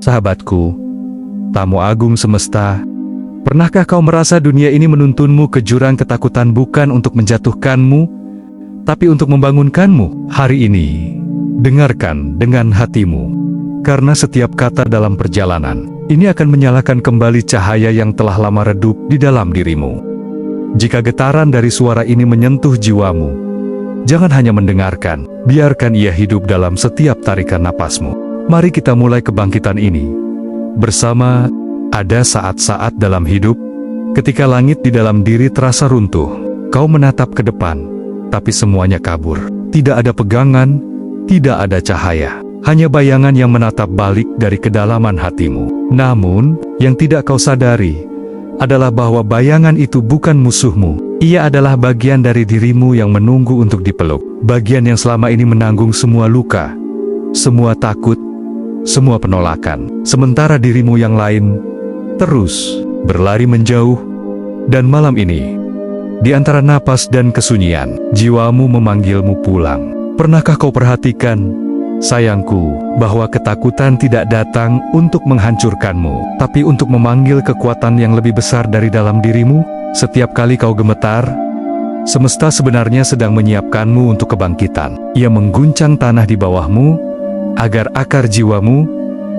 Sahabatku, tamu agung semesta, pernahkah kau merasa dunia ini menuntunmu ke jurang ketakutan bukan untuk menjatuhkanmu, tapi untuk membangunkanmu? Hari ini, dengarkan dengan hatimu, karena setiap kata dalam perjalanan ini akan menyalakan kembali cahaya yang telah lama redup di dalam dirimu. Jika getaran dari suara ini menyentuh jiwamu, jangan hanya mendengarkan, biarkan ia hidup dalam setiap tarikan napasmu. Mari kita mulai kebangkitan ini bersama. Ada saat-saat dalam hidup ketika langit di dalam diri terasa runtuh. Kau menatap ke depan, tapi semuanya kabur. Tidak ada pegangan, tidak ada cahaya, hanya bayangan yang menatap balik dari kedalaman hatimu. Namun, yang tidak kau sadari adalah bahwa bayangan itu bukan musuhmu. Ia adalah bagian dari dirimu yang menunggu untuk dipeluk. Bagian yang selama ini menanggung semua luka, semua takut, semua penolakan. Sementara dirimu yang lain terus berlari menjauh. Dan malam ini, di antara napas dan kesunyian, jiwamu memanggilmu pulang. Pernahkah kau perhatikan, sayangku, bahwa ketakutan tidak datang untuk menghancurkanmu, tapi untuk memanggil kekuatan yang lebih besar dari dalam dirimu? Setiap kali kau gemetar, semesta sebenarnya sedang menyiapkanmu untuk kebangkitan. Ia mengguncang tanah di bawahmu, agar akar jiwamu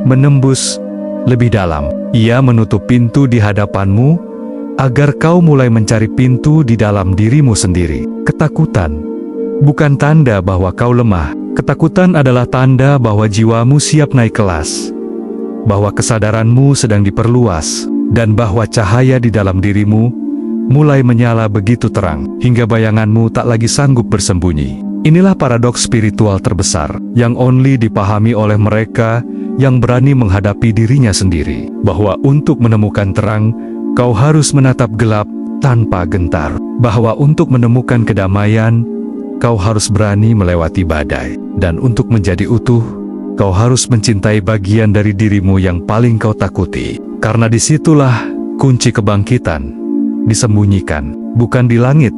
menembus lebih dalam. Ia menutup pintu di hadapanmu, agar kau mulai mencari pintu di dalam dirimu sendiri. Ketakutan bukan tanda bahwa kau lemah. Ketakutan adalah tanda bahwa jiwamu siap naik kelas, bahwa kesadaranmu sedang diperluas, dan bahwa cahaya di dalam dirimu mulai menyala begitu terang, hingga bayanganmu tak lagi sanggup bersembunyi. Inilah paradoks spiritual terbesar, yang only dipahami oleh mereka yang berani menghadapi dirinya sendiri, bahwa untuk menemukan terang, kau harus menatap gelap tanpa gentar, bahwa untuk menemukan kedamaian, kau harus berani melewati badai, dan untuk menjadi utuh, kau harus mencintai bagian dari dirimu yang paling kau takuti. Karena disitulah kunci kebangkitan disembunyikan, bukan di langit,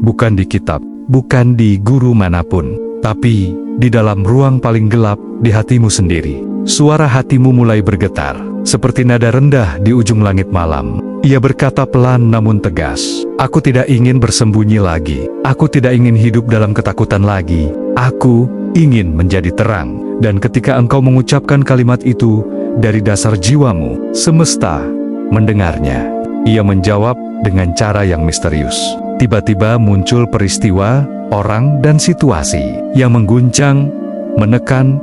bukan di kitab, bukan di guru manapun, tapi di dalam ruang paling gelap di hatimu sendiri. Suara hatimu mulai bergetar, seperti nada rendah di ujung langit malam. Ia berkata pelan namun tegas, "Aku tidak ingin bersembunyi lagi. Aku tidak ingin hidup dalam ketakutan lagi. Aku ingin menjadi terang." Dan ketika engkau mengucapkan kalimat itu dari dasar jiwamu, semesta mendengarnya. Ia menjawab dengan cara yang misterius. Tiba-tiba muncul peristiwa, orang, dan situasi yang mengguncang, menekan,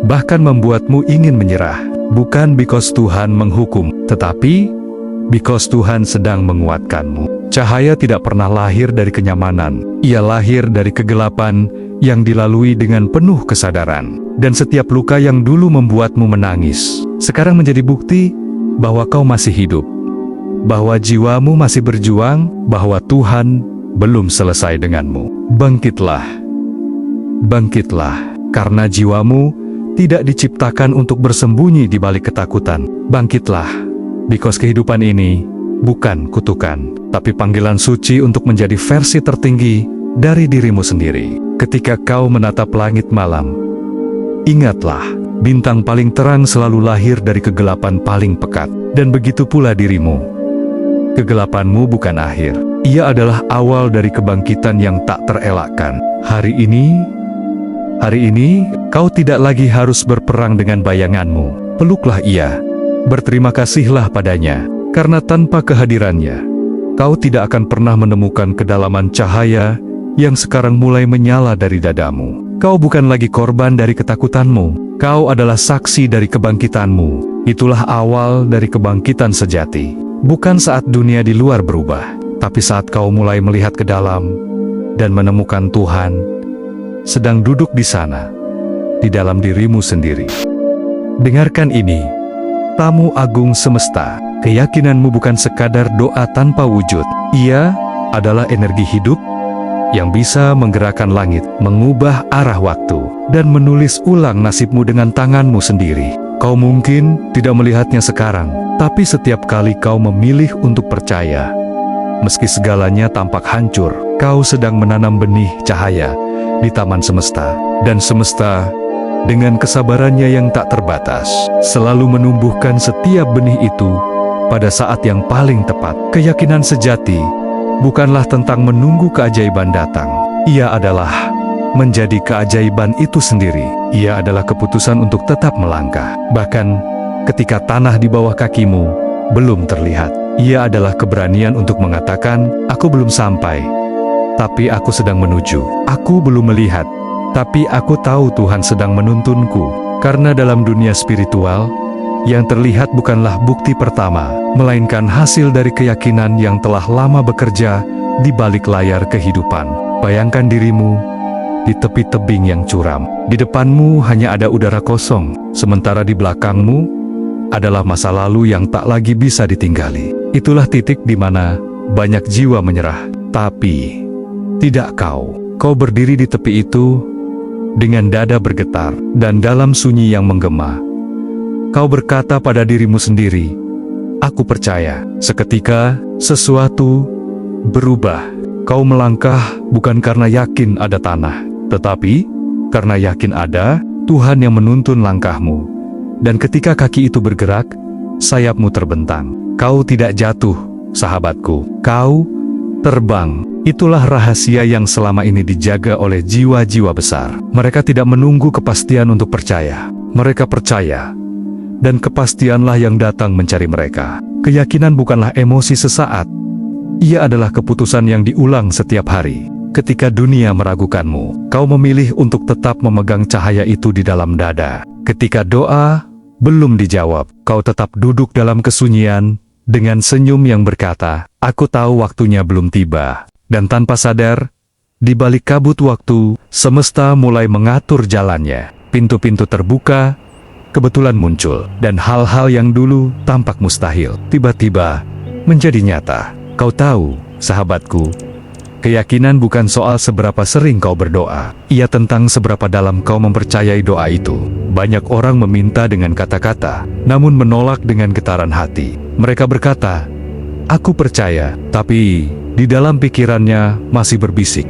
bahkan membuatmu ingin menyerah. Bukan because Tuhan menghukum, tetapi because Tuhan sedang menguatkanmu. Cahaya tidak pernah lahir dari kenyamanan. Ia lahir dari kegelapan yang dilalui dengan penuh kesadaran. Dan setiap luka yang dulu membuatmu menangis, sekarang menjadi bukti bahwa kau masih hidup, bahwa jiwamu masih berjuang, bahwa Tuhan belum selesai denganmu. Bangkitlah, bangkitlah, karena jiwamu tidak diciptakan untuk bersembunyi di balik ketakutan. Bangkitlah, because kehidupan ini bukan kutukan, tapi panggilan suci untuk menjadi versi tertinggi dari dirimu sendiri. Ketika kau menatap langit malam, ingatlah, bintang paling terang selalu lahir dari kegelapan paling pekat. Dan begitu pula dirimu. Kegelapanmu bukan akhir. Ia adalah awal dari kebangkitan yang tak terelakkan. Hari ini, kau tidak lagi harus berperang dengan bayanganmu. Peluklah ia, berterima kasihlah padanya, karena tanpa kehadirannya, kau tidak akan pernah menemukan kedalaman cahaya yang sekarang mulai menyala dari dadamu. Kau bukan lagi korban dari ketakutanmu, kau adalah saksi dari kebangkitanmu. Itulah awal dari kebangkitan sejati. Bukan saat dunia di luar berubah, tapi saat kau mulai melihat ke dalam dan menemukan Tuhan sedang duduk di sana, di dalam dirimu sendiri. Dengarkan ini, tamu agung semesta. Keyakinanmu bukan sekadar doa tanpa wujud. Ia adalah energi hidup yang bisa menggerakkan langit, mengubah arah waktu, dan menulis ulang nasibmu dengan tanganmu sendiri. Kau mungkin tidak melihatnya sekarang, tapi setiap kali kau memilih untuk percaya, meski segalanya tampak hancur, kau sedang menanam benih cahaya di taman semesta. Dan semesta dengan kesabarannya yang tak terbatas, selalu menumbuhkan setiap benih itu pada saat yang paling tepat. Keyakinan sejati bukanlah tentang menunggu keajaiban datang. Ia adalah menjadi keajaiban itu sendiri. Ia adalah keputusan untuk tetap melangkah, bahkan ketika tanah di bawah kakimu belum terlihat. Ia adalah keberanian untuk mengatakan, "Aku belum sampai, tapi aku sedang menuju. Aku belum melihat, tapi aku tahu Tuhan sedang menuntunku." Karena dalam dunia spiritual, yang terlihat bukanlah bukti pertama, melainkan hasil dari keyakinan yang telah lama bekerja di balik layar kehidupan. Bayangkan dirimu di tepi tebing yang curam. Di depanmu hanya ada udara kosong, sementara di belakangmu adalah masa lalu yang tak lagi bisa ditinggali. Itulah titik di mana banyak jiwa menyerah. Tapi tidak kau. Kau berdiri di tepi itu dengan dada bergetar, dan dalam sunyi yang menggema, kau berkata pada dirimu sendiri, "Aku percaya." Seketika, sesuatu berubah. Kau melangkah bukan karena yakin ada tanah, tetapi karena yakin ada Tuhan yang menuntun langkahmu. Dan ketika kaki itu bergerak, sayapmu terbentang. Kau tidak jatuh, sahabatku. Kau terbang. Itulah rahasia yang selama ini dijaga oleh jiwa-jiwa besar. Mereka tidak menunggu kepastian untuk percaya. Mereka percaya, dan kepastianlah yang datang mencari mereka. Keyakinan bukanlah emosi sesaat. Ia adalah keputusan yang diulang setiap hari. Ketika dunia meragukanmu, kau memilih untuk tetap memegang cahaya itu di dalam dada. Ketika doa belum dijawab, kau tetap duduk dalam kesunyian dengan senyum yang berkata, "Aku tahu waktunya belum tiba." Dan tanpa sadar, di balik kabut waktu, semesta mulai mengatur jalannya. Pintu-pintu terbuka, kebetulan muncul, dan hal-hal yang dulu tampak mustahil tiba-tiba menjadi nyata. Kau tahu, sahabatku, keyakinan bukan soal seberapa sering kau berdoa. Ia tentang seberapa dalam kau mempercayai doa itu. Banyak orang meminta dengan kata-kata, namun menolak dengan getaran hati. Mereka berkata, "Aku percaya," tapi di dalam pikirannya masih berbisik,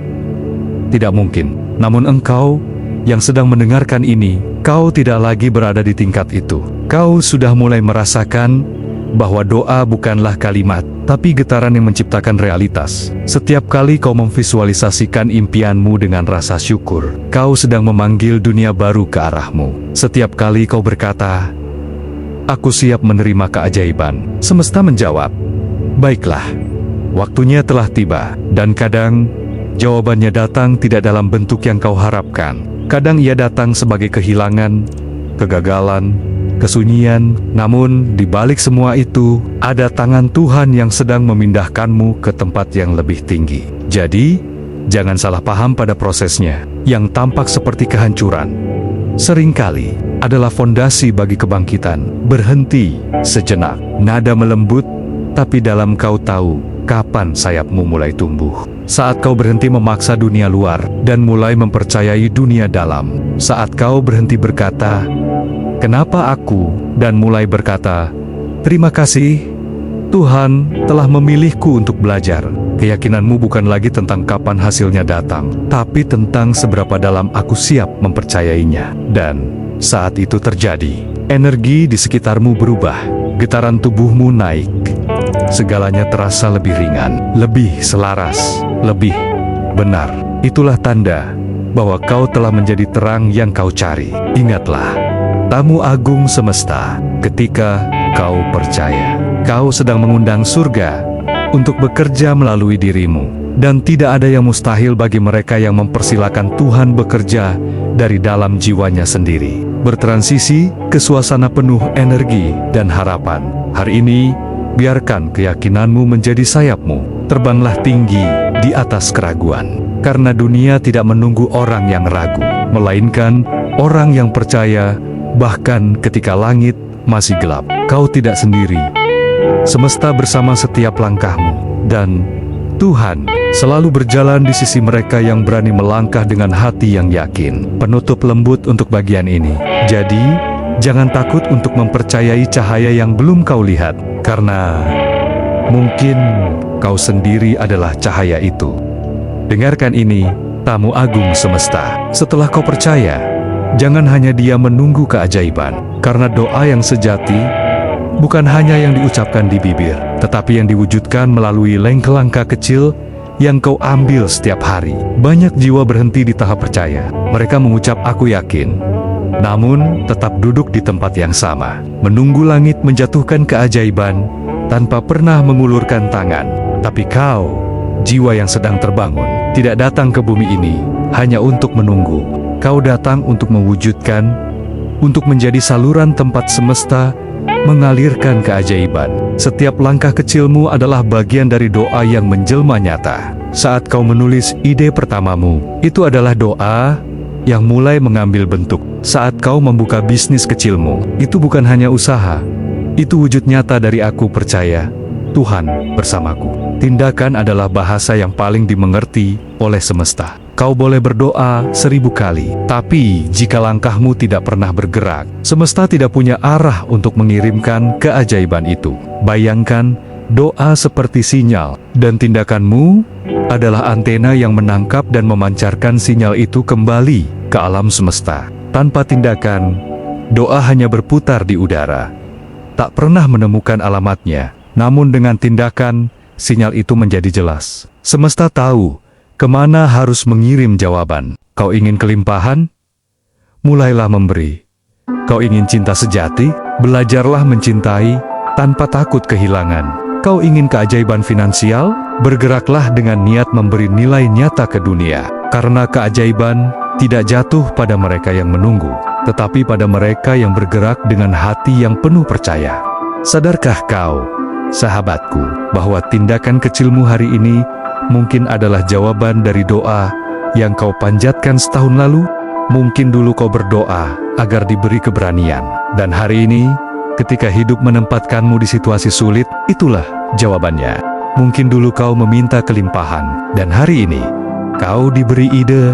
"Tidak mungkin." Namun engkau yang sedang mendengarkan ini, kau tidak lagi berada di tingkat itu. Kau sudah mulai merasakan bahwa doa bukanlah kalimat, tapi getaran yang menciptakan realitas. Setiap kali kau memvisualisasikan impianmu dengan rasa syukur, kau sedang memanggil dunia baru ke arahmu. Setiap kali kau berkata, "Aku siap menerima keajaiban," semesta menjawab, "Baiklah, waktunya telah tiba." Dan kadang, jawabannya datang tidak dalam bentuk yang kau harapkan. Kadang ia datang sebagai kehilangan, kegagalan, kesunyian. Namun, di balik semua itu, ada tangan Tuhan yang sedang memindahkanmu ke tempat yang lebih tinggi. Jadi, jangan salah paham pada prosesnya, yang tampak seperti kehancuran seringkali adalah fondasi bagi kebangkitan. Berhenti sejenak, nada melembut, tapi dalam kau tahu kapan sayapmu mulai tumbuh. Saat kau berhenti memaksa dunia luar dan mulai mempercayai dunia dalam. Saat kau berhenti berkata, "Kenapa aku?" dan mulai berkata, "Terima kasih, Tuhan telah memilihku untuk belajar." Keyakinanmu bukan lagi tentang kapan hasilnya datang, tapi tentang seberapa dalam aku siap mempercayainya. Dan saat itu terjadi, energi di sekitarmu berubah, getaran tubuhmu naik. Segalanya terasa lebih ringan, lebih selaras, lebih benar. Itulah tanda bahwa kau telah menjadi terang yang kau cari. Ingatlah, tamu agung semesta, ketika kau percaya, kau sedang mengundang surga untuk bekerja melalui dirimu. Dan tidak ada yang mustahil bagi mereka yang mempersilakan Tuhan bekerja dari dalam jiwanya sendiri. Bertransisi ke suasana penuh energi dan harapan. Hari ini, biarkan keyakinanmu menjadi sayapmu. Terbanglah tinggi di atas keraguan. Karena dunia tidak menunggu orang yang ragu, melainkan orang yang percaya, bahkan ketika langit masih gelap. Kau tidak sendiri. Semesta bersama setiap langkahmu, dan Tuhan selalu berjalan di sisi mereka yang berani melangkah dengan hati yang yakin. Penutup lembut untuk bagian ini. Jadi, jangan takut untuk mempercayai cahaya yang belum kau lihat, karena mungkin kau sendiri adalah cahaya itu. Dengarkan ini, tamu agung semesta. Setelah kau percaya, Jangan hanya diam menunggu keajaiban, karena doa yang sejati bukan hanya yang diucapkan di bibir, tetapi yang diwujudkan melalui langkah kecil yang kau ambil setiap hari. Banyak jiwa berhenti di tahap percaya. Mereka mengucap "aku yakin", namun tetap duduk di tempat yang sama, menunggu langit menjatuhkan keajaiban tanpa pernah mengulurkan tangan. Tapi kau, jiwa yang sedang terbangun, tidak datang ke bumi ini hanya untuk menunggu. Kau datang untuk mewujudkan, untuk menjadi saluran tempat semesta mengalirkan keajaiban. Setiap langkah kecilmu adalah bagian dari doa yang menjelma nyata. Saat kau menulis ide pertamamu, itu adalah doa yang mulai mengambil bentuk. Saat kau membuka bisnis kecilmu, itu bukan hanya usaha, itu wujud nyata dari "aku percaya Tuhan bersamaku". Tindakan adalah bahasa yang paling dimengerti oleh semesta. Kau boleh berdoa 1000 kali, tapi jika langkahmu tidak pernah bergerak, semesta tidak punya arah untuk mengirimkan keajaiban itu. Bayangkan, doa seperti sinyal, dan tindakanmu adalah antena yang menangkap dan memancarkan sinyal itu kembali ke alam semesta. Tanpa tindakan, doa hanya berputar di udara, tak pernah menemukan alamatnya. Namun dengan tindakan, sinyal itu menjadi jelas. Semesta tahu kemana harus mengirim jawaban. Kau ingin kelimpahan? Mulailah memberi. Kau ingin cinta sejati? Belajarlah mencintai tanpa takut kehilangan. Kau ingin keajaiban finansial? Bergeraklah dengan niat memberi nilai nyata ke dunia. Karena keajaiban tidak jatuh pada mereka yang menunggu, tetapi pada mereka yang bergerak dengan hati yang penuh percaya. Sadarkah kau, sahabatku, bahwa tindakan kecilmu hari ini mungkin adalah jawaban dari doa yang kau panjatkan setahun lalu? Mungkin dulu kau berdoa agar diberi keberanian, dan hari ini, ketika hidup menempatkanmu di situasi sulit, itulah jawabannya. Mungkin dulu kau meminta kelimpahan, dan hari ini, kau diberi ide,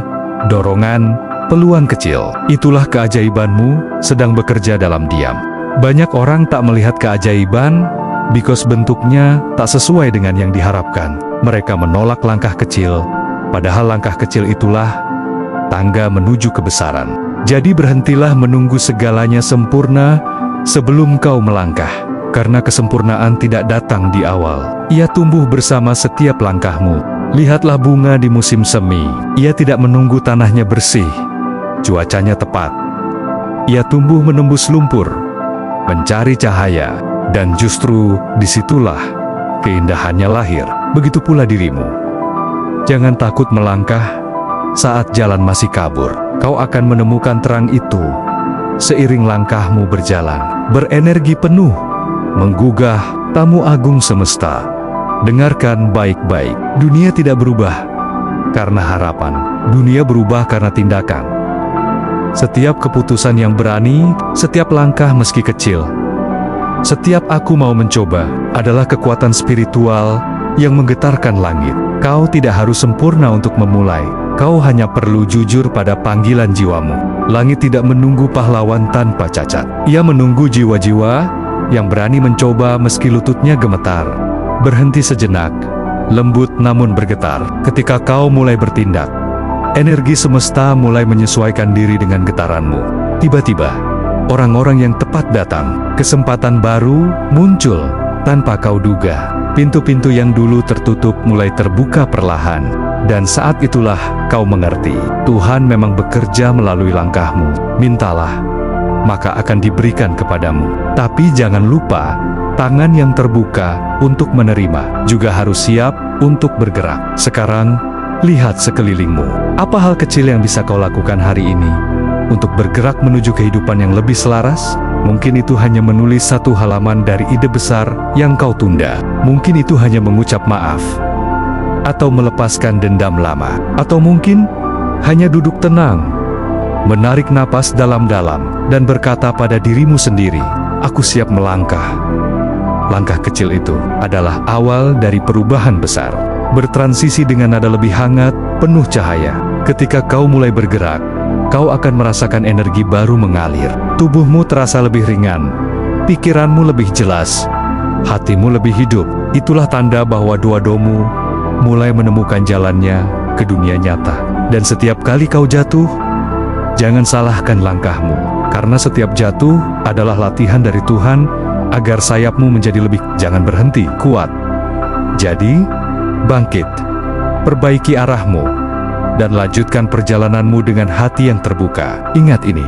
dorongan, peluang kecil. Itulah keajaibanmu sedang bekerja dalam diam. Banyak orang tak melihat keajaiban, because bentuknya tak sesuai dengan yang diharapkan. Mereka menolak langkah kecil, padahal langkah kecil itulah tangga menuju kebesaran. Jadi berhentilah menunggu segalanya sempurna sebelum kau melangkah, karena kesempurnaan tidak datang di awal. Ia tumbuh bersama setiap langkahmu. Lihatlah bunga di musim semi. Ia tidak menunggu tanahnya bersih, cuacanya tepat. Ia tumbuh menembus lumpur, mencari cahaya, dan justru disitulah keindahannya lahir. Begitu pula dirimu. Jangan takut melangkah saat jalan masih kabur. Kau akan menemukan terang itu seiring langkahmu berjalan. Berenergi penuh, menggugah, tamu agung semesta. Dengarkan baik-baik. Dunia tidak berubah karena harapan. Dunia berubah karena tindakan. Setiap keputusan yang berani, setiap langkah meski kecil, setiap "aku mau mencoba" adalah kekuatan spiritual yang menggetarkan langit. Kau tidak harus sempurna untuk memulai. Kau hanya perlu jujur pada panggilan jiwamu. Langit tidak menunggu pahlawan tanpa cacat. Ia menunggu jiwa-jiwa yang berani mencoba meski lututnya gemetar. Berhenti sejenak, lembut namun bergetar. Ketika kau mulai bertindak, energi semesta mulai menyesuaikan diri dengan getaranmu. Tiba-tiba, orang-orang yang tepat datang. Kesempatan baru muncul tanpa kau duga. Pintu-pintu yang dulu tertutup mulai terbuka perlahan. Dan saat itulah kau mengerti, Tuhan memang bekerja melalui langkahmu. Mintalah, maka akan diberikan kepadamu. Tapi jangan lupa, tangan yang terbuka untuk menerima juga harus siap untuk bergerak. Sekarang, lihat sekelilingmu. Apa hal kecil yang bisa kau lakukan hari ini untuk bergerak menuju kehidupan yang lebih selaras? Mungkin itu hanya menulis satu halaman dari ide besar yang kau tunda. Mungkin itu hanya mengucap maaf, atau melepaskan dendam lama. Atau mungkin hanya duduk tenang, menarik napas dalam-dalam, dan berkata pada dirimu sendiri, "Aku siap melangkah." Langkah kecil itu adalah awal dari perubahan besar. Bertransisi dengan nada lebih hangat, penuh cahaya. Ketika kau mulai bergerak, kau akan merasakan energi baru mengalir. Tubuhmu terasa lebih ringan, pikiranmu lebih jelas, hatimu lebih hidup. Itulah tanda bahwa doa-doamu mulai menemukan jalannya ke dunia nyata. Dan setiap kali kau jatuh, Jangan salahkan langkahmu, karena setiap jatuh adalah latihan dari Tuhan agar sayapmu menjadi lebih. Jangan berhenti, kuat. Jadi, bangkit, perbaiki arahmu, dan lanjutkan perjalananmu dengan hati yang terbuka. Ingat ini,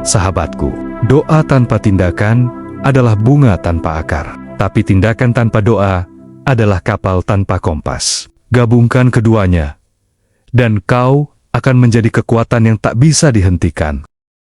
sahabatku, doa tanpa tindakan adalah bunga tanpa akar, tapi tindakan tanpa doa adalah kapal tanpa kompas. Gabungkan keduanya, dan kau akan menjadi kekuatan yang tak bisa dihentikan.